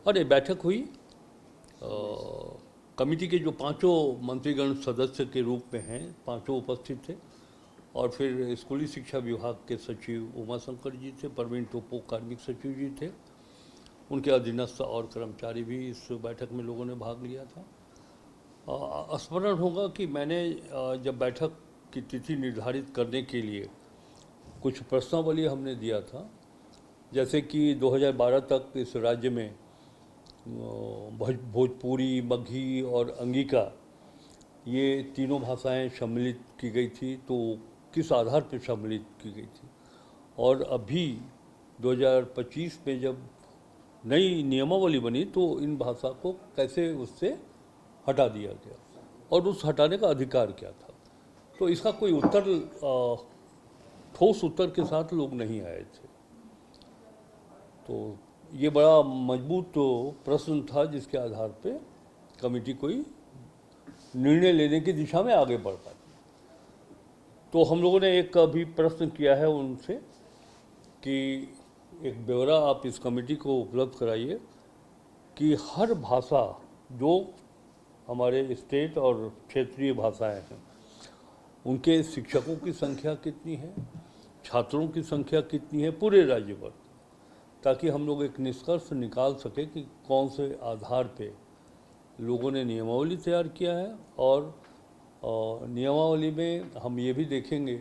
और ये बैठक हुई। कमेटी के जो पांचों मंत्रीगण सदस्य के रूप में हैं, पांचों उपस्थित थे। और फिर स्कूली शिक्षा विभाग के सचिव उमाशंकर जी थे, प्रवीण टोपो कार्मिक सचिव जी थे, उनके अधीनस्थ और कर्मचारी भी इस बैठक में लोगों ने भाग लिया था। स्मरण होगा कि मैंने जब बैठक की तिथि निर्धारित करने के लिए कुछ प्रश्नावली हमने दिया था, जैसे कि 2012 तक इस राज्य में भोजपुरी, मगही और अंगिका ये तीनों भाषाएं सम्मिलित की गई थी, तो किस आधार पर सम्मिलित की गई थी। और अभी 2025 में जब नई नियमावली बनी तो इन भाषा को कैसे उससे हटा दिया गया और उस हटाने का अधिकार क्या था। तो इसका कोई उत्तर, ठोस उत्तर के साथ लोग नहीं आए थे। तो ये बड़ा मजबूत प्रश्न था जिसके आधार पे कमेटी कोई निर्णय लेने की दिशा में आगे बढ़ पाई। तो हम लोगों ने एक अभी प्रश्न किया है उनसे कि एक ब्यौरा आप इस कमेटी को उपलब्ध कराइए कि हर भाषा जो हमारे स्टेट और क्षेत्रीय भाषाएं हैं उनके शिक्षकों की संख्या कितनी है, छात्रों की संख्या कितनी है पूरे राज्य भर, ताकि हम लोग एक निष्कर्ष निकाल सके कि कौन से आधार पे लोगों ने नियमावली तैयार किया है। और नियमावली में हम ये भी देखेंगे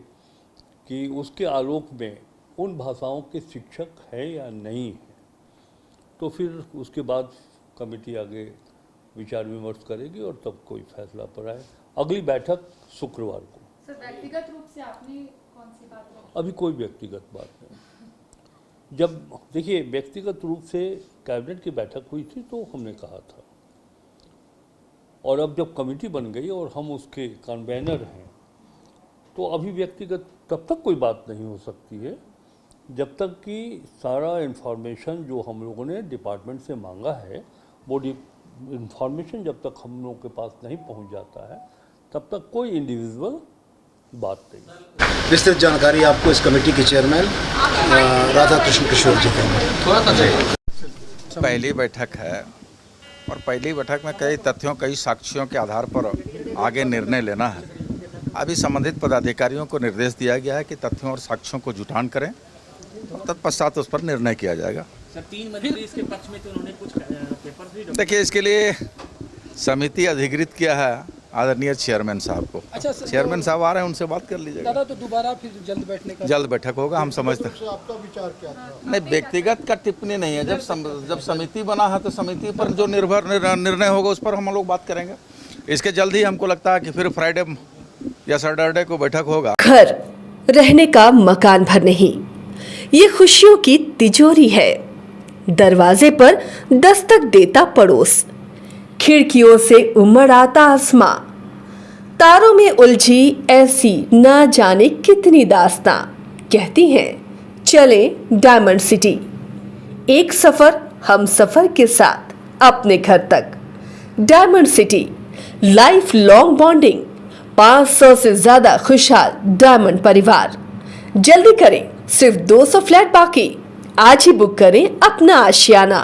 कि उसके आलोक में उन भाषाओं के शिक्षक हैं या नहीं है। तो फिर उसके बाद कमेटी आगे विचार विमर्श करेगी और तब कोई फैसला पर आए। अगली बैठक शुक्रवार को। सर, व्यक्तिगत रूप से आपने कौन सी बात रखी? अभी कोई व्यक्तिगत बात नहीं। जब देखिए व्यक्तिगत रूप से कैबिनेट की बैठक हुई थी तो हमने कहा था, और अब जब कमेटी बन गई और हम उसके कन्वेनर हैं तो अभी व्यक्तिगत तब तक कोई बात नहीं हो सकती है जब तक कि सारा इन्फॉर्मेशन जो हम लोगों ने डिपार्टमेंट से मांगा है वो इन्फॉर्मेशन जब तक हम लोगों के पास नहीं पहुंच जाता है तब तक कोई इंडिविजुअल बात नहीं। विस्तृत जानकारी आपको इस कमेटी के चेयरमैन राधा कृष्ण किशोर जी देंगे। पहली बैठक है और पहली बैठक में कई तथ्यों, कई साक्ष्यों के आधार पर आगे निर्णय लेना है। अभी संबंधित पदाधिकारियों को निर्देश दिया गया है कि तथ्यों और साक्ष्यों को जुटान करें और तत्पश्चात उस पर निर्णय किया जाएगा। सर, 3 मंत्री इसके पक्ष में तो उन्होंने कुछ पेपर भी। देखिए, इसके लिए समिति अधिकृत किया है आदरणीय चेयरमैन साहब को। अच्छा, चेयरमैन साहब आ रहे हैं, उनसे बात कर लीजिएगा। दादा, तो दोबारा फिर जल्द बैठक होगा, हम समझते हैं। आपका विचार क्या था? नहीं, व्यक्तिगत का टिप्पणी नहीं है। जब समिति बना है तो समिति पर जो निर्णय होगा उस पर हम लोग बात करेंगे। इसके जल्द ही हमको लगता है कि फिर फ्राइडे या सैटरडे को बैठक होगा। घर रहने का मकान भर नहीं, ये खुशियों की तिजोरी है। दरवाजे पर दस्तक देता पड़ोस, खिड़कियों से उमड़ आता आसमां, तारों में उलझी ऐसी न जाने कितनी दास्तां। कहती हैं चले डायमंड सिटी, एक सफर हम सफर के साथ अपने घर तक। Diamond city, life long bonding, 500 से ज्यादा खुशहाल डायमंड परिवार। जल्दी करें, सिर्फ 200 फ्लैट बाकी। आज ही बुक करें अपना आशियाना।